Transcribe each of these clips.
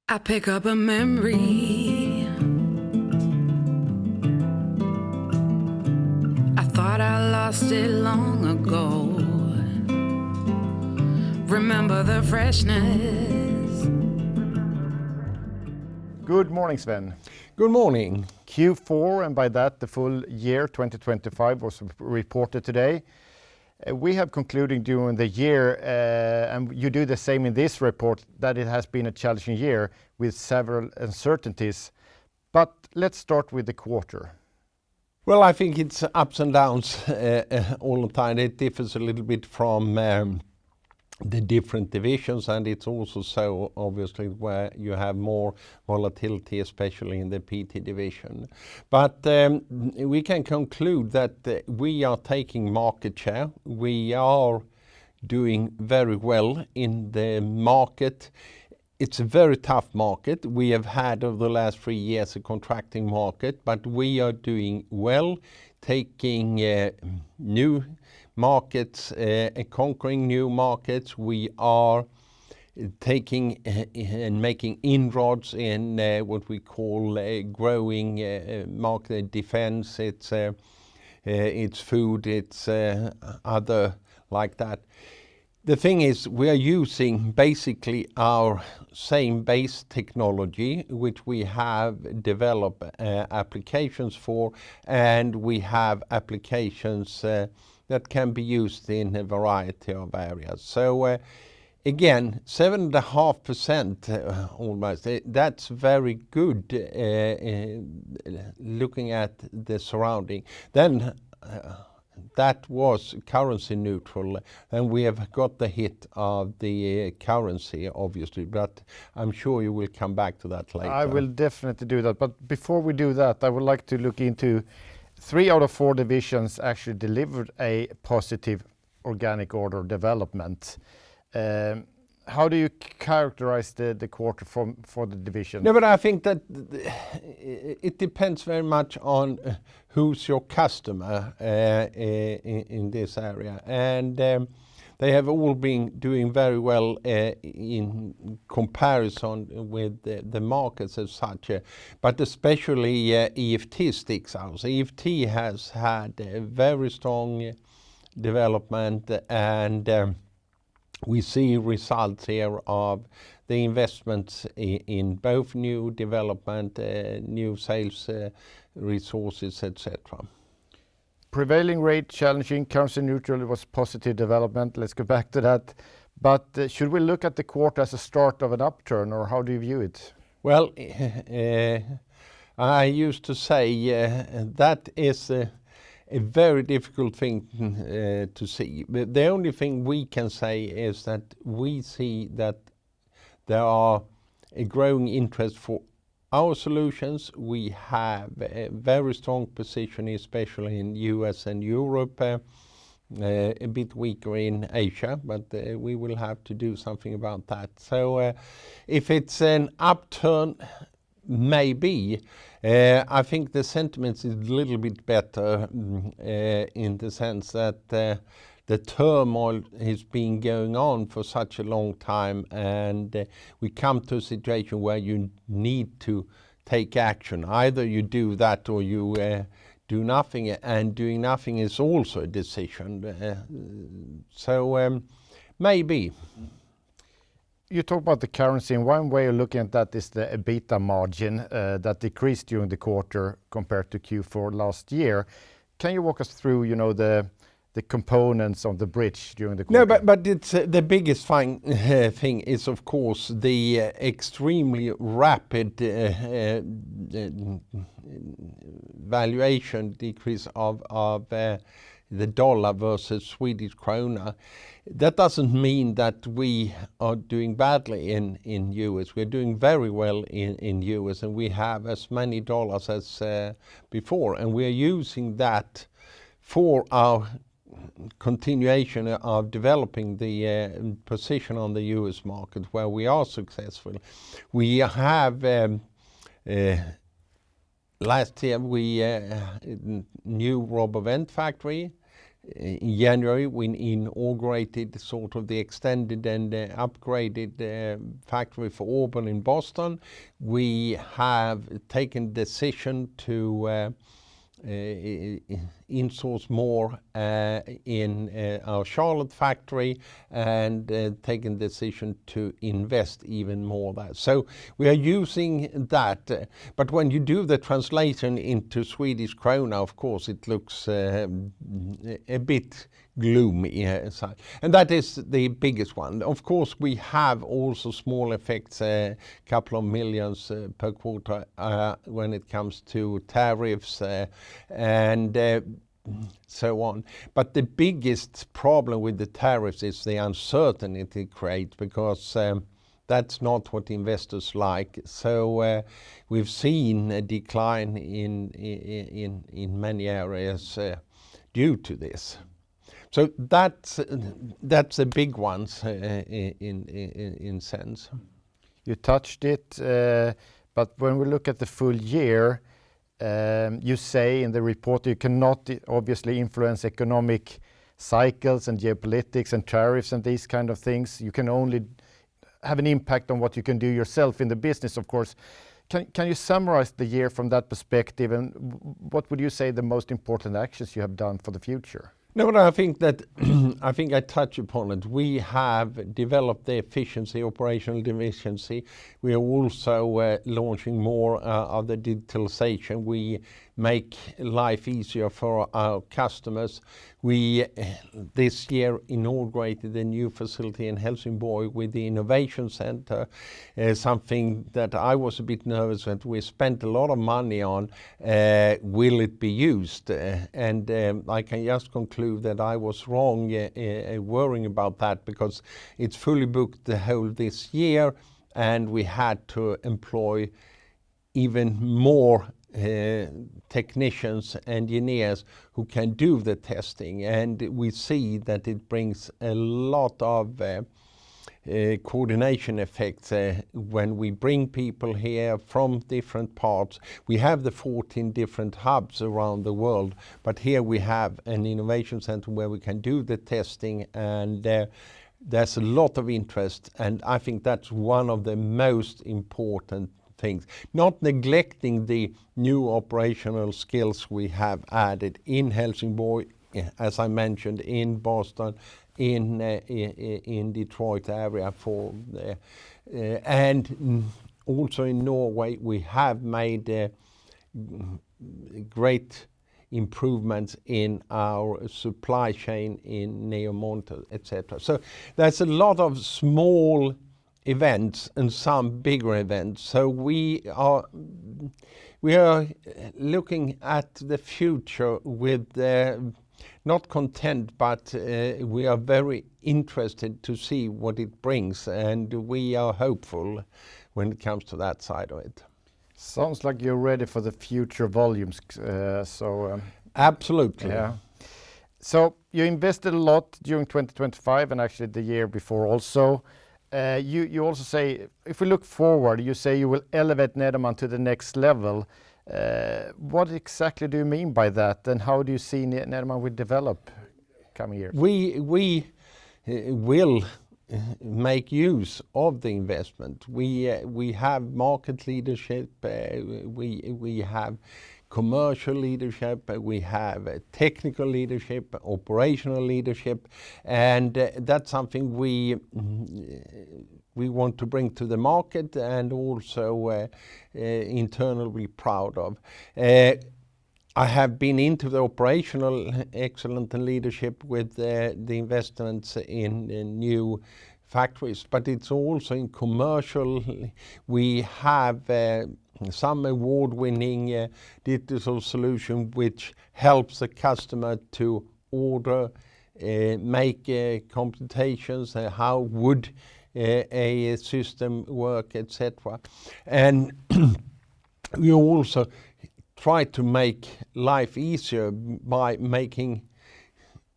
I pick up a memory. I thought I lost it long ago. Remember the freshness. Good morning, Sven. Good morning. Q4, and by that the full year 2025 was reported today. We have concluded during the year, and you do the same in this report, that it has been a challenging year with several uncertainties. But let's start with the quarter. Well, I think it's ups and downs all the time. It differs a little bit from the different divisions, and it's also so obviously where you have more volatility, especially in the PT division. But we can conclude that we are taking market share. We are doing very well in the market. It's a very tough market. We have had over the last 3 years a contracting market, but we are doing well, taking new markets, conquering new markets. We are taking and making inroads in what we call growing market defense. It's food, it's other like that. The thing is, we are using basically our same base technology, which we have developed applications for, and we have applications that can be used in a variety of areas. So again, 7.5% almost, that's very good looking at the surrounding. Then that was currency neutral, and we have got the hit of the currency, obviously, but I'm sure you will come back to that later. I will definitely do that, but before we do that, I would like to look into 3 out of 4 divisions actually delivered a positive organic order development. How do you characterize the quarter for the division? No, but I think that it depends very much on who's your customer in this area. And they have all been doing very well in comparison with the markets as such. But especially EFT sticks out. EFT has had a very strong development, and we see results here of the investments in both new development, new sales resources, etc. Prevailing rate challenging, currency neutral was positive development. Let's go back to that. But should we look at the quarter as a start of an upturn, or how do you view it? Well, I used to say that is a very difficult thing to see. But the only thing we can say is that we see that there are a growing interest for our solutions. We have a very strong position, especially in US and Europe, a bit weaker in Asia, but we will have to do something about that. So if it's an upturn, maybe. I think the sentiment is a little bit better in the sense that the turmoil has been going on for such a long time, and we come to a situation where you need to take action. Either you do that or you do nothing, and doing nothing is also a decision. So maybe. You talk about the currency, and one way of looking at that is the EBITDA margin that decreased during the quarter compared to Q4 last year. Can you walk us through, the components of the bridge during the quarter? No, but it's the biggest thing is, of course, the extremely rapid valuation decrease of the dollar versus Swedish krona. That doesn't mean that we are doing badly in US. We're doing very well in US, and we have as many dollars as before, and we're using that for our continuation of developing the position on the US market where we are successful. We have last year we new rubber vent factory In January, we inaugurated sort of the extended and upgraded factory for Auburn in Boston. We have taken decision to insource more in our Charlotte factory and taken decision to invest even more there. So we are using that, but when you do the translation into Swedish krona, of course it looks a bit gloomy, and that is the biggest one. Of course, we have also small effects, a couple of millions per quarter when it comes to tariffs and so on. But the biggest problem with the tariffs is the uncertainty it creates, because that's not what investors like. So we've seen a decline in many areas due to this. So that's the big ones in sense. You touched it, but when we look at the full year, you say in the report you cannot obviously influence economic cycles and geopolitics and tariffs and these kind of things. You can only have an impact on what you can do yourself in the business, of course. Can you summarize the year from that perspective, and what would you say the most important actions you have done for the future? No, but I think that I think I touch upon it. We have developed the efficiency, operational efficiency. We are also launching more of the digitalization. We make life easier for our customers. We this year inaugurated a new facility in Helsingborg with the Innovation Center, something that I was a bit nervous that we spent a lot of money on. Will it be used? And I can just conclude that I was wrong worrying about that, because it's fully booked the whole this year, and we had to employ even more technicians, engineers who can do the testing, and we see that it brings a lot of coordination effects when we bring people here from different parts. We have the 14 different hubs around the world, but here we have an innovation center where we can do the testing, and there's a lot of interest, and I think that's one of the most important things. Not neglecting the new operational skills we have added in Helsingborg, as I mentioned, in Boston, in Detroit area for and also in Norway we have made great improvements in our supply chain in Nederman, etc. So there's a lot of small events and some bigger events. So we are looking at the future with not content, but we are very interested to see what it brings, and we are hopeful when it comes to that side of it. Sounds like you're ready for the future volumes. Absolutely. Yeah. So you invested a lot during 2025 and actually the year before also. You also say, if we look forward, you say you will elevate Nederman to the next level. What exactly do you mean by that, and how do you see Nederman will develop coming years? We will make use of the investment. We have market leadership, we have commercial leadership, we have technical leadership, operational leadership, and that's something we want to bring to the market and also internally proud of. I have been into the operational excellence and leadership with the investments in new factories, but it's also in commercial. We have some award-winning digital solution which helps the customer to order, make computations, how would a system work, etc. And we also try to make life easier by making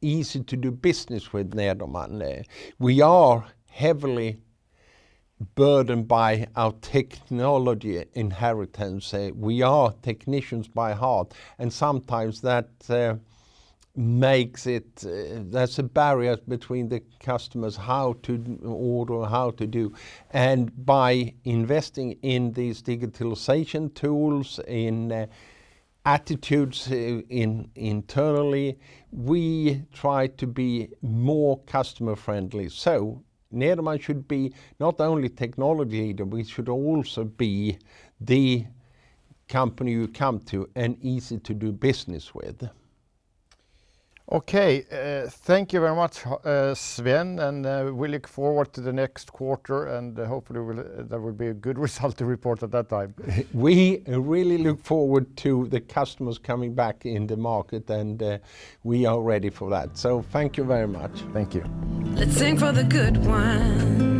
easy to do business with Nederman. We are heavily burdened by our technology inheritance. We are technicians by heart, and sometimes that makes it, there's a barrier between the customers how to order, how to do. And by investing in these digitalization tools, in attitudes internally, we try to be more customer friendly. So Nederman should be not only technology leader, we should also be the company you come to and easy to do business with. Okay, thank you very much, Sven, and we look forward to the next quarter, and hopefully there will be a good result to report at that time. We really look forward to the customers coming back in the market, and we are ready for that. So thank you very much. Thank you. Let's sing for the good one.